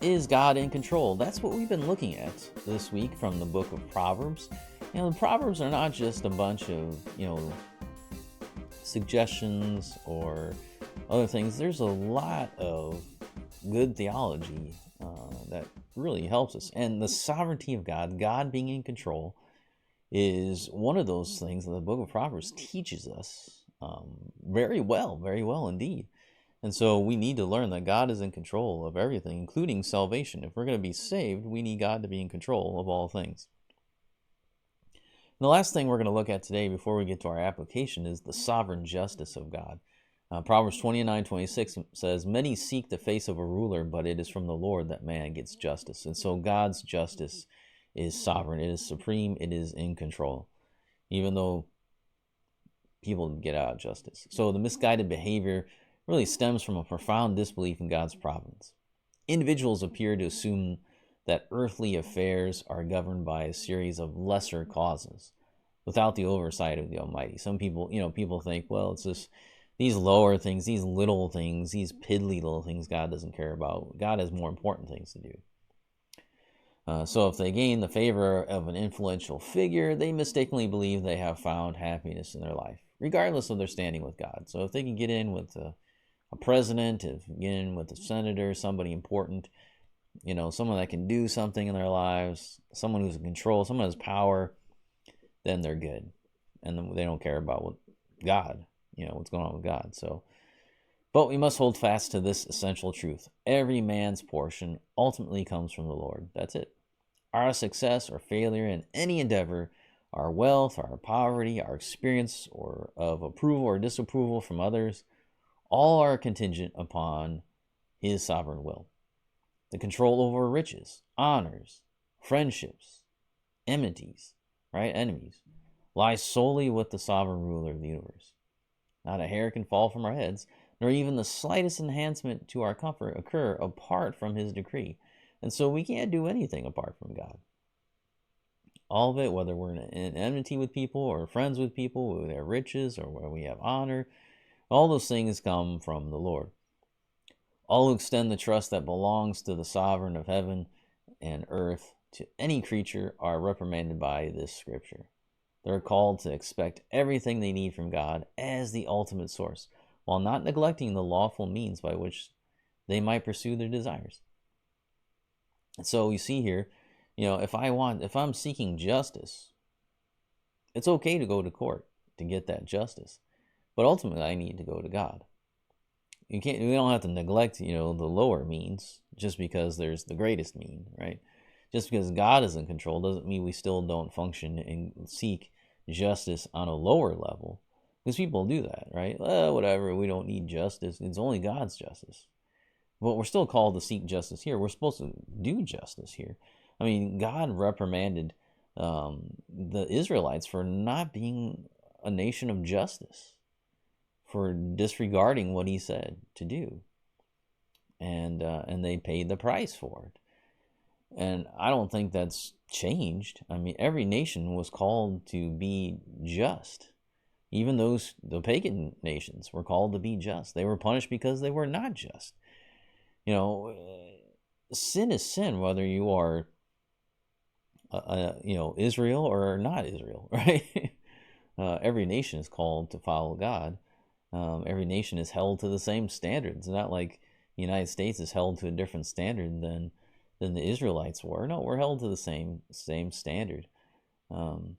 Is God in control? That's what we've been looking at this week from the book of Proverbs. The Proverbs are not just a bunch of, suggestions or other things. There's a lot of good theology that really helps us. And the sovereignty of God, God being in control, is one of those things that the book of Proverbs teaches us very well indeed. And so we need to learn that God is in control of everything, including salvation. If we're going to be saved, we need God to be in control of all things. And the last thing we're going to look at today before we get to our application is the sovereign justice of God. Proverbs 29:26 says, "Many seek the face of a ruler, but it is from the Lord that man gets justice." And so God's justice is sovereign, it is supreme, it is in control, even though people get out of justice. So the misguided behavior really stems from a profound disbelief in God's providence. Individuals appear to assume that earthly affairs are governed by a series of lesser causes without the oversight of the Almighty. Some people, people think, well, it's just these lower things, these little things, these piddly little things God doesn't care about. God has more important things to do. So if they gain the favor of an influential figure, they mistakenly believe they have found happiness in their life, regardless of their standing with God. So if they can get in with a president, if get in with a senator, somebody important, someone that can do something in their lives, someone who's in control, someone who has power, then they're good. And then they don't care about what God, what's going on with God. But we must hold fast to this essential truth. Every man's portion ultimately comes from the Lord. That's it. Our success or failure in any endeavor, our wealth, our poverty, our experience or of approval or disapproval from others, all are contingent upon his sovereign will. The control over riches, honors, friendships, enmities, enemies, lies solely with the sovereign ruler of the universe. Not a hair can fall from our heads, nor even the slightest enhancement to our comfort occur apart from his decree. And so we can't do anything apart from God. All of it, whether we're in enmity with people or friends with people, whether we have riches or where we have honor, all those things come from the Lord. All who extend the trust that belongs to the sovereign of heaven and earth to any creature are reprimanded by this scripture. They're called to expect everything they need from God as the ultimate source, while not neglecting the lawful means by which they might pursue their desires. And so you see here, if I'm seeking justice, it's okay to go to court to get that justice. But ultimately, I need to go to God. We don't have to neglect, the lower means just because there's the greatest mean, right? Just because God is in control doesn't mean we still don't function and seek justice on a lower level. Because people do that, right? Whatever, we don't need justice. It's only God's justice. But we're still called to seek justice here. We're supposed to do justice here. I mean, God reprimanded the Israelites for not being a nation of justice, for disregarding what he said to do, and they paid the price for it. And I don't think that's changed. I mean, every nation was called to be just. Even the pagan nations were called to be just. They were punished because they were not just. Sin is sin, whether you are, Israel or not Israel, right? Every nation is called to follow God. Every nation is held to the same standards. It's not like the United States is held to a different standard than the Israelites were. No, we're held to the same standard. And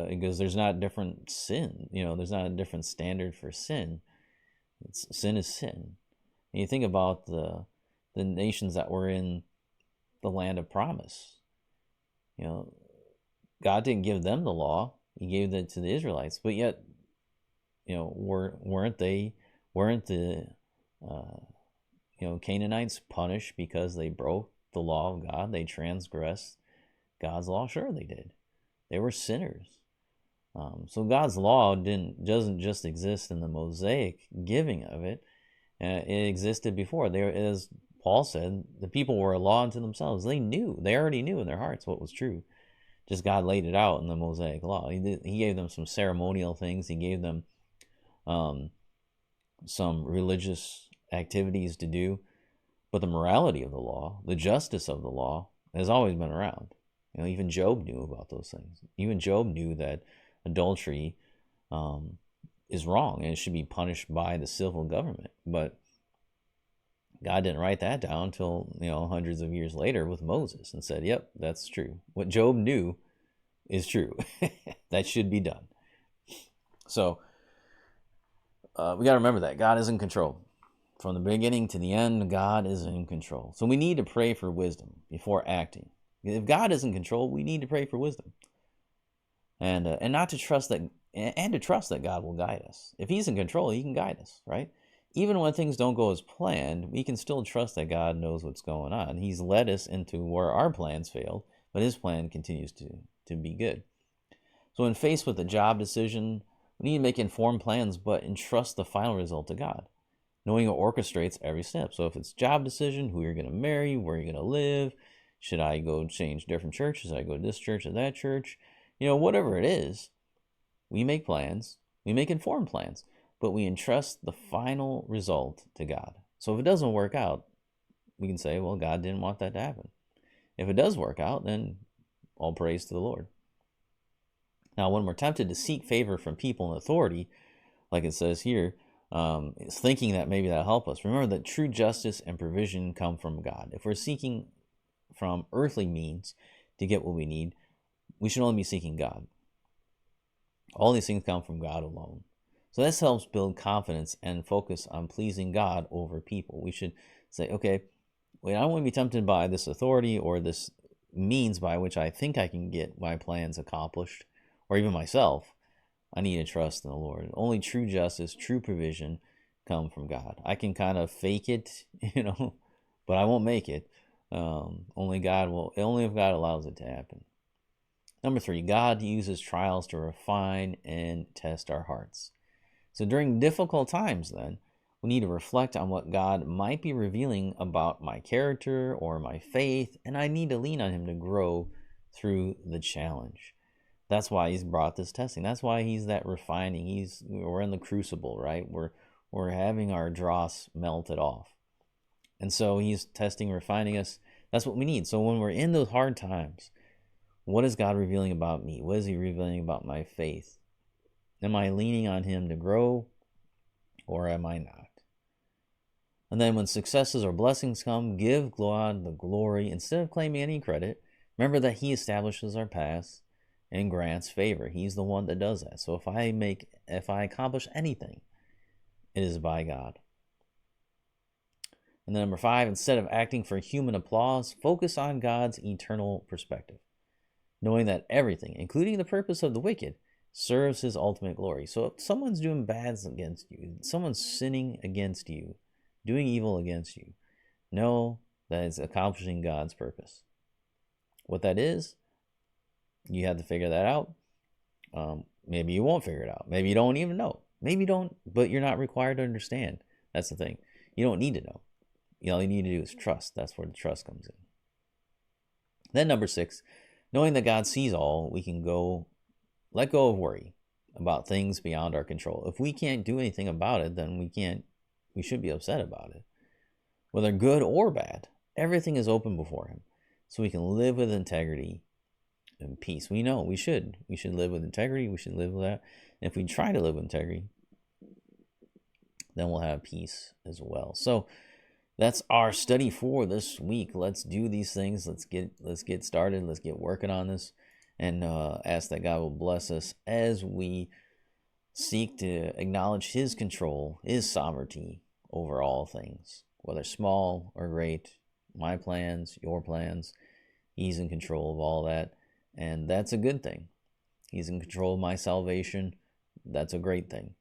because there's not a different sin, there's not a different standard for sin. Sin is sin. And you think about the nations that were in the land of promise. God didn't give them the law; He gave it to the Israelites. But yet, weren't the Canaanites punished because they broke the law of God? They transgressed God's law. Sure, they did. They were sinners. So God's law doesn't just exist in the Mosaic giving of it. It existed before. As Paul said, the people were a law unto themselves. They already knew in their hearts what was true. Just God laid it out in the Mosaic law. He gave them some ceremonial things. He gave them some religious activities to do. But the morality of the law, the justice of the law, has always been around. Even Job knew about those things. Even Job knew that adultery is wrong and it should be punished by the civil government. But God didn't write that down until hundreds of years later with Moses and said, "Yep, that's true. What Job knew is true. That should be done." So we got to remember that God is in control. From the beginning to the end, God is in control. So we need to pray for wisdom before acting. If God is in control, we need to pray for wisdom, and not to trust that, and to trust that God will guide us. If He's in control, He can guide us, right? Even when things don't go as planned, we can still trust that God knows what's going on. He's led us into where our plans failed, but His plan continues to be good. So when faced with a job decision, we need to make informed plans, but entrust the final result to God, knowing it orchestrates every step. So if it's job decision, who you're going to marry, where you're going to live, should I go change different churches? Should I go to this church or that church? Whatever it is, we make plans, we make informed plans, but we entrust the final result to God. So if it doesn't work out, we can say, well, God didn't want that to happen. If it does work out, then all praise to the Lord. Now, when we're tempted to seek favor from people in authority, like it says here, it's thinking that maybe that'll help us. Remember that true justice and provision come from God. If we're seeking from earthly means to get what we need, we should only be seeking God. All these things come from God alone. So this helps build confidence and focus on pleasing God over people. We should say, okay, I don't want to be tempted by this authority or this means by which I think I can get my plans accomplished, or even myself. I need to trust in the Lord. Only true justice, true provision come from God. I can kind of fake it, but I won't make it. Only if God allows it to happen. Number 3, God uses trials to refine and test our hearts. So during difficult times, then, we need to reflect on what God might be revealing about my character or my faith, and I need to lean on Him to grow through the challenge. That's why He's brought this testing. That's why He's that refining. We're in the crucible, right? We're having our dross melted off. And so He's testing, refining us. That's what we need. So when we're in those hard times, what is God revealing about me? What is He revealing about my faith? Am I leaning on Him to grow, or am I not? And then when successes or blessings come, give God the glory instead of claiming any credit. Remember that He establishes our paths and grants favor. He's the one that does that. So if I accomplish anything, it is by God. And then number 5, instead of acting for human applause, focus on God's eternal perspective, knowing that everything, including the purpose of the wicked, serves His ultimate glory. So if someone's doing bad against you, someone's sinning against you, doing evil against you, know that it's accomplishing God's purpose. What that is, you have to figure that out. Maybe you won't figure it out. Maybe you don't even know. Maybe you don't, but you're not required to understand. That's the thing. You don't need to know. All you need to do is trust. That's where the trust comes in. Then number 6, knowing that God sees all, we can let go of worry about things beyond our control. If we can't do anything about it, then we should be upset about it. Whether good or bad, everything is open before Him. So we can live with integrity and peace. We know we should live with integrity. We should live with that. And if we try to live with integrity, then we'll have peace as well. So that's our study for this week. Let's do these things. Let's get started. Let's get working on this, and ask that God will bless us as we seek to acknowledge His control, His sovereignty over all things, whether small or great. My plans, your plans. He's in control of all that, and that's a good thing. He's in control of my salvation. That's a great thing.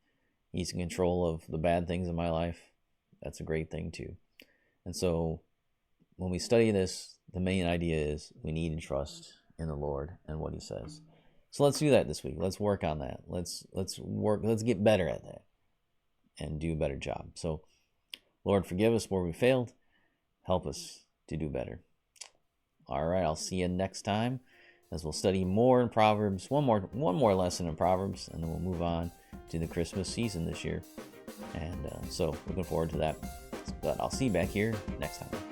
He's in control of the bad things in my life. That's a great thing too. And so when we study this, the main idea is we need to trust in the Lord and what He says. So let's do that this week. Let's work on that. Let's get better at that and do a better job. So Lord, forgive us where we failed. Help us to do better. All right, I'll see you next time as we'll study more in Proverbs, one more lesson in Proverbs, and then we'll move on to the Christmas season this year. And so looking forward to that. But I'll see you back here next time.